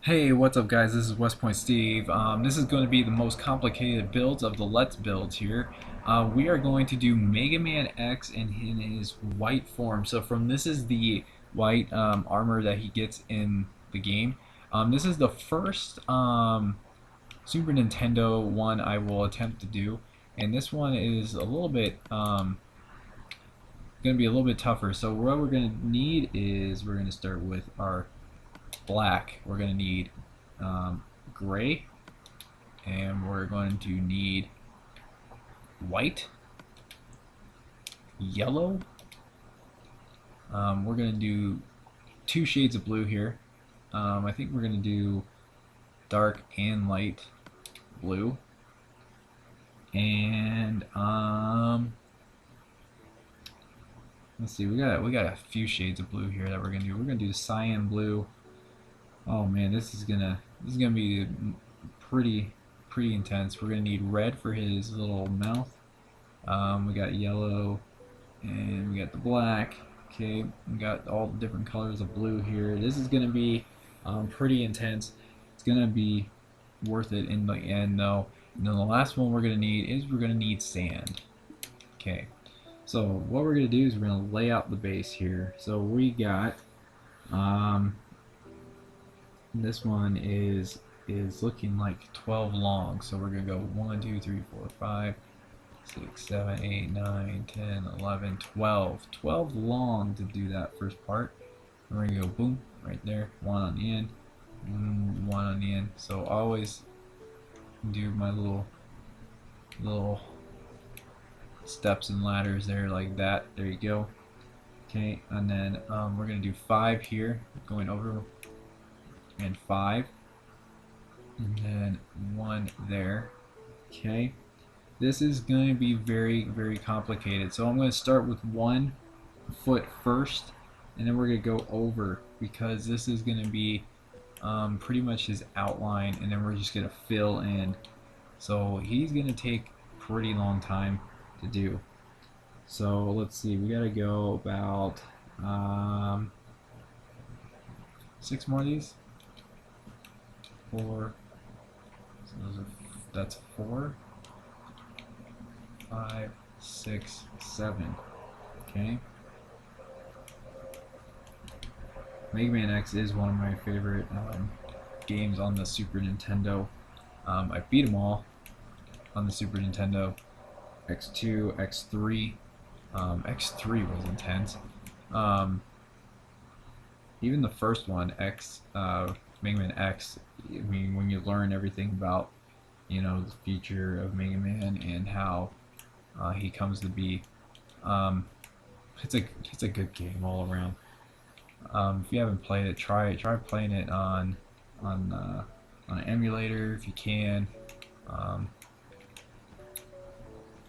Hey, what's up guys? This is Westpoint Steve. This is going to be the most complicated builds of the Let's builds here. We are going to do Mega Man X in his white form. So this is the white armor that he gets in the game. This is the first Super Nintendo one I will attempt to do. And this one is a little bit going to be a little bit tougher. So what we're going to need is we're going to start with our black. We're going to need gray, and we're going to need white, yellow. We're going to do two shades of blue here. I think we're going to do dark and light blue, and let's see, we got a few shades of blue here that we're going to do. We're going to do cyan blue. Oh man, this is gonna be pretty intense. We're gonna need red for his little mouth. We got yellow, and we got the black. Okay, we got all the different colors of blue here. This is gonna be pretty intense. It's gonna be worth it in the end, though. And then the last one we're gonna need sand. Okay, so what we're gonna do is we're gonna lay out the base here. So we got this one is looking like 12 long, so we're gonna go 1 2 3 4 5 6 7 8 9 10 11 12 long to do that first part. And we're gonna go boom right there, one on the end, one on the end. So always do my little steps and ladders there like that. There you go. Okay, and then we're gonna do 5 here, going over, and 5, and then 1 there. Okay, this is going to be very complicated, so I'm going to start with 1 foot first, and then we're going to go over, because this is going to be pretty much his outline, and then we're just going to fill in. So he's going to take a pretty long time to do. So let's see, we got to go about 6 more of these. 4, so that's 4, 5, 6, 7. Okay. Mega Man X is one of my favorite games on the Super Nintendo. I beat them all on the Super Nintendo. X2, X3. X3 was intense. Even the first one, Mega Man X, I mean, when you learn everything about, the future of Mega Man and how he comes to be, it's a good game all around. If you haven't played it, try playing it on an emulator if you can,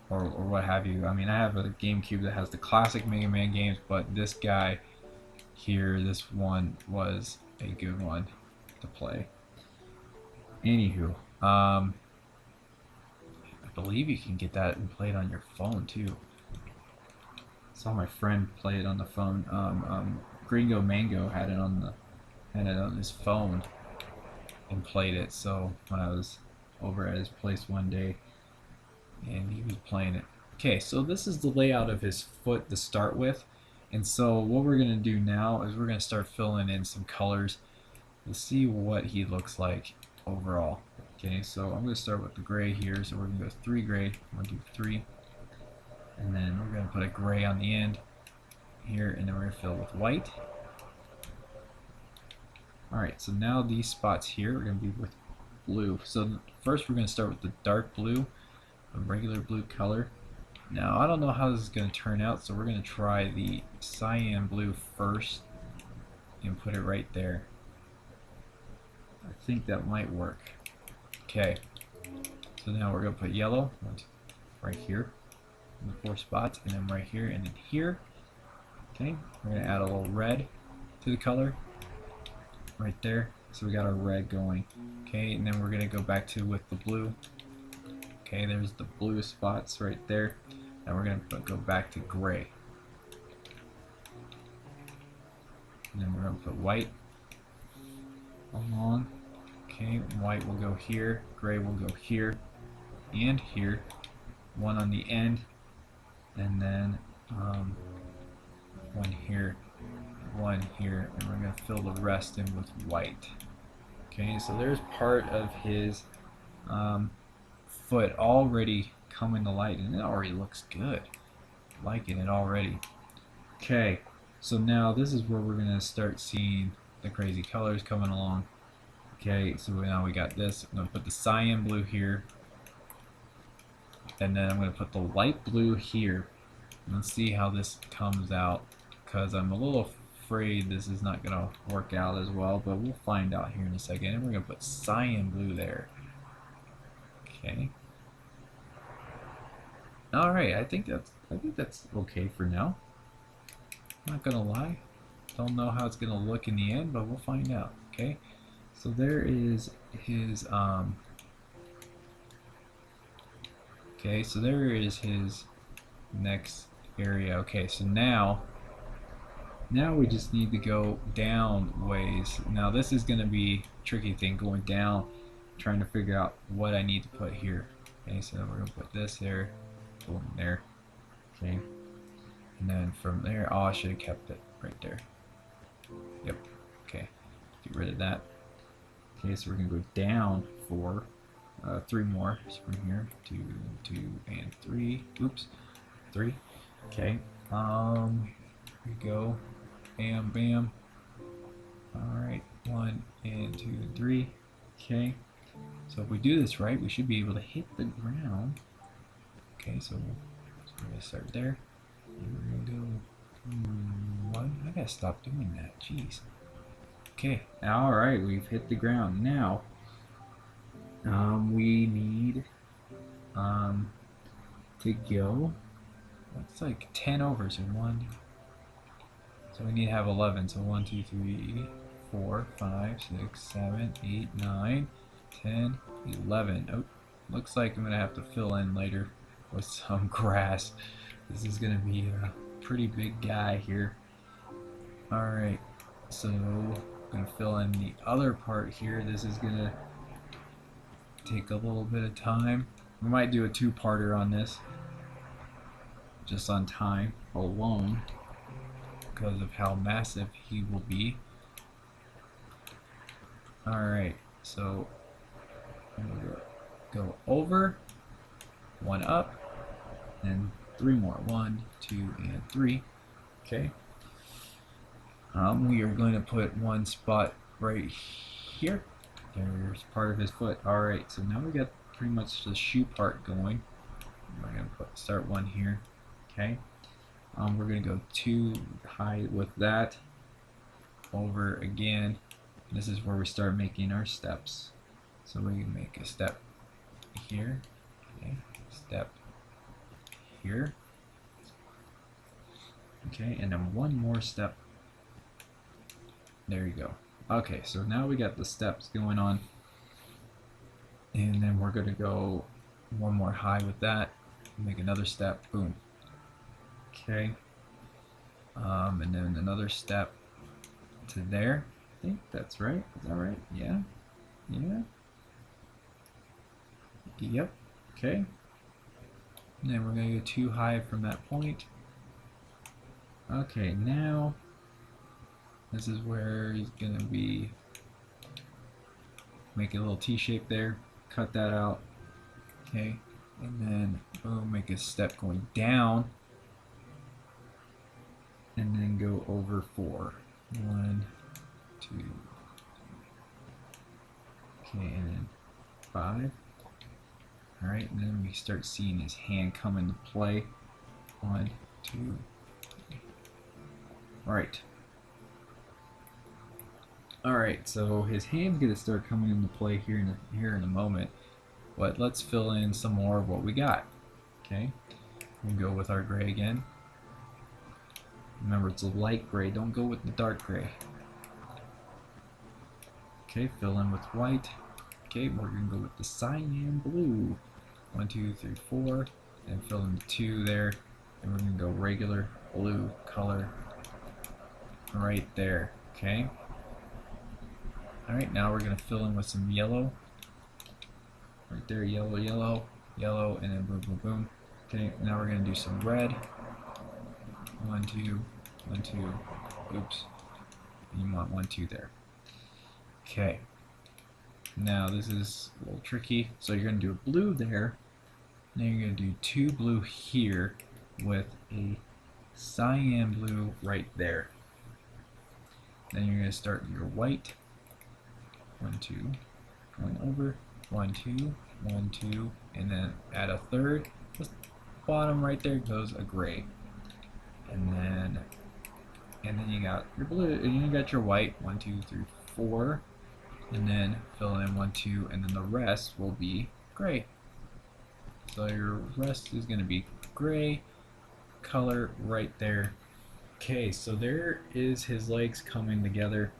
or what have you. I mean, I have a GameCube that has the classic Mega Man games, but this guy here, this one was a good one to play. Anywho, I believe you can get that and play it on your phone too. I saw my friend play it on the phone. Gringo Mango had it on his phone and played it. So when I was over at his place one day, and he was playing it. Okay, so this is the layout of his foot to start with. And so what we're going to do now is we're going to start filling in some colors to see what he looks like overall. Okay, so I'm going to start with the gray here. So we're going to go 3 gray. 1 2 3, and then we're going to put a gray on the end here, and then we're going to fill with white. Alright, so now these spots here are going to be with blue. So first we're going to start with the dark blue, a regular blue color. Now I don't know how this is going to turn out, so we're going to try the cyan blue first and put it right there. I think that might work. Okay, so now we're going to put yellow right here in the 4 spots, and then right here, and then here. Okay, we're going to add a little red to the color right there, so we got our red going. Okay, and then we're going to go back to with the blue. Okay, there's the blue spots right there. Now we're going to go back to gray. And then we're going to put white along. Okay, white will go here, gray will go here and here, one on the end, and then one here, and we're going to fill the rest in with white. Okay, so there's part of his foot already coming to light, and it already looks good. Liking it already. Okay, so now this is where we're going to start seeing the crazy colors coming along. Okay, so now we got this. I'm going to put the cyan blue here, and then I'm going to put the light blue here. Let's see how this comes out, because I'm a little afraid this is not going to work out as well, but we'll find out here in a second. And we're going to put cyan blue there. Okay. All right, I think that's okay for now. Not gonna lie, don't know how it's gonna look in the end, but we'll find out. Okay, so there is his okay, so there is his next area. Okay, so now we just need to go down ways. Now this is gonna be a tricky thing, going down, trying to figure out what I need to put here. Okay, so we're gonna put this there, boom, there. Okay, and then from there, oh, I should have kept it right there. Yep. Okay, get rid of that. Okay, so we're gonna go down for 3 more. So from here, 2, 2, and 3. Oops, 3. Okay. Here we go. Bam, bam. All right, 1 and 2 and 3. Okay. So if we do this right, we should be able to hit the ground. Okay, so we're gonna start there. And we're gonna go. What? I gotta stop doing that. Jeez. Okay. All right, we've hit the ground. Now, we need to go. That's like 10 over. So 1. So we need to have 11. So 1, 2, 3, 4, 5, 6, 7, 8, 9, 10, 11. Oh, looks like I'm gonna have to fill in later with some grass. This is gonna be a pretty big guy here. Alright, so I'm gonna fill in the other part here. This is gonna take a little bit of time. We might do a 2-parter on this, just on time alone, because of how massive he will be. Alright, so I'm gonna go over, 1 up, and 3 more. 1, 2, and 3. Okay. We are going to put 1 spot right here. There's part of his foot. Alright, so now we got pretty much the shoe part going. We're going to start 1 here. Okay. We're going to go 2 high with that. Over again. This is where we start making our steps. So we can make a step here. Okay. Step here. Okay, and then 1 more step. There you go. Okay, so now we got the steps going on, and then we're gonna go 1 more high with that, make another step, boom. Okay, and then another step to there. I think that's right. Is that right? Yeah. Yeah. Yep. Okay. And then we're gonna go 2 high from that point. Okay, now this is where he's gonna be. Make a little T shape there, cut that out. Okay, and then boom, make a step going down, and then go over 4. 1, 2. Okay, and then 5. All right, and then we start seeing his hand come into play. 1, 2. Alright. Alright, so his hand's going to start coming into play here in a moment. But let's fill in some more of what we got. Okay. We'll go with our gray again. Remember, it's a light gray. Don't go with the dark gray. Okay, fill in with white. Okay, we're going to go with the cyan blue. 1, 2, 3, 4. And fill in 2 there. And we're going to go regular blue color right there. Okay. Alright, now we're going to fill in with some yellow. Right there, yellow, yellow, yellow, and then boom, boom, boom. Okay, now we're going to do some red. 1, 2, 1, 2. Oops. You want 1, 2 there. Okay. Now this is a little tricky. So you're going to do a blue there. Then you're going to do 2 blue here with a cyan blue right there. Then you're going to start your white. 1, 2, 1 over, 1, 2, 1, 2, and then add a third. Just bottom right there goes a gray. And then you got your blue, and you got your white. 1, 2, 3, 4, and then fill in 1, 2, and then the rest will be gray. So your rest is going to be gray color right there. Okay, so there is his legs coming together.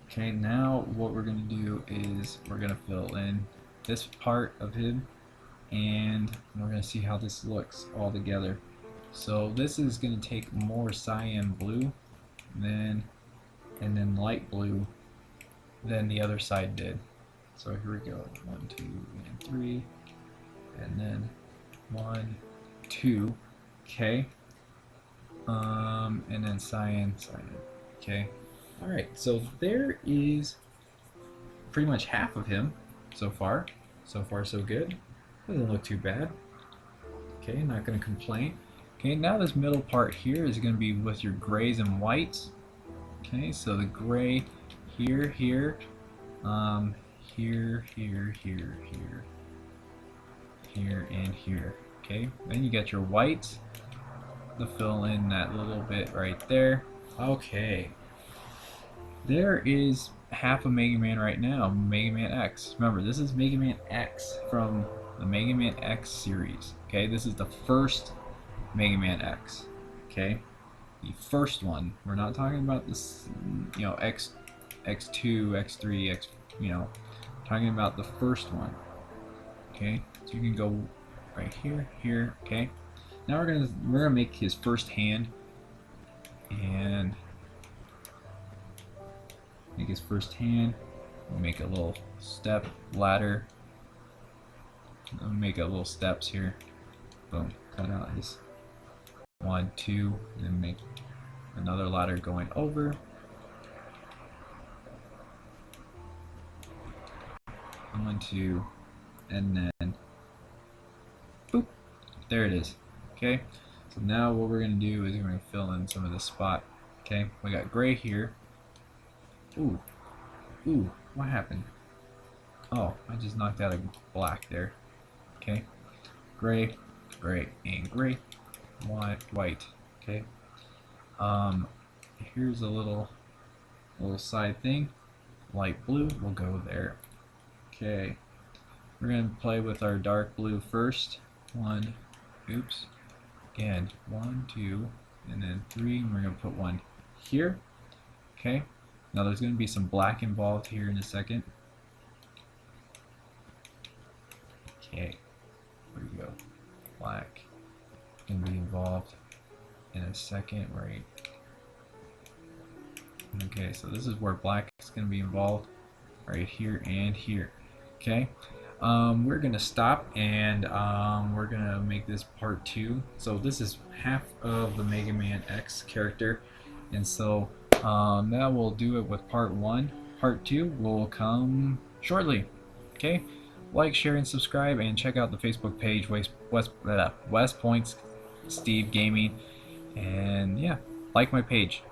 Okay, now what we're going to do is we're going to fill in this part of him, and we're going to see how this looks all together. So this is going to take more cyan blue and then light blue than the other side did. So here we go, 1, 2, and 3, and then 1, 2, okay, and then cyan, okay. All right, so there is pretty much half of him so far. So far, so good. Doesn't look too bad. Okay, not going to complain. Okay, now this middle part here is going to be with your grays and whites. Okay, so the gray here, here, here, here, here, here, here, and here. Okay, then you got your whites to fill in that little bit right there. Okay, there is half of Mega Man right now, Mega Man X. Remember, this is Mega Man X from the Mega Man X series. Okay, this is the first Mega Man X. Okay, the first one. We're not talking about this, you know, X, X2, X3, X. You know, talking about the first one. Okay, so you can go right here, here. Okay, now we're gonna make his first hand and make his first hand. We'll make a little step ladder. I'll make a little steps here. Boom. Cut out his 1, 2, then make another ladder going over. 1, 2, and then boop. There it is. Okay. So now what we're gonna do is we're gonna fill in some of the spot. Okay. We got gray here. Ooh. Ooh. What happened? Oh, I just knocked out a black there. Okay. Gray, gray, and gray. White, white. Okay. Here's a little side thing. Light blue will go there. Okay. We're gonna play with our dark blue first. 1, oops. Again, 1, 2, and then 3. And we're gonna put 1 here. Okay. Now there's gonna be some black involved here in a second. Okay. There we go. Black can be involved in a second, right? Okay, so this is where black is going to be involved, right here and here. Okay, we're gonna stop and we're gonna make this part 2. So this is half of the Mega Man X character, and so now we'll do it with part 1. Part 2 will come shortly. Okay. Like, share, and subscribe, and check out the Facebook page, Westpoint Steve Gaming, and yeah, like my page.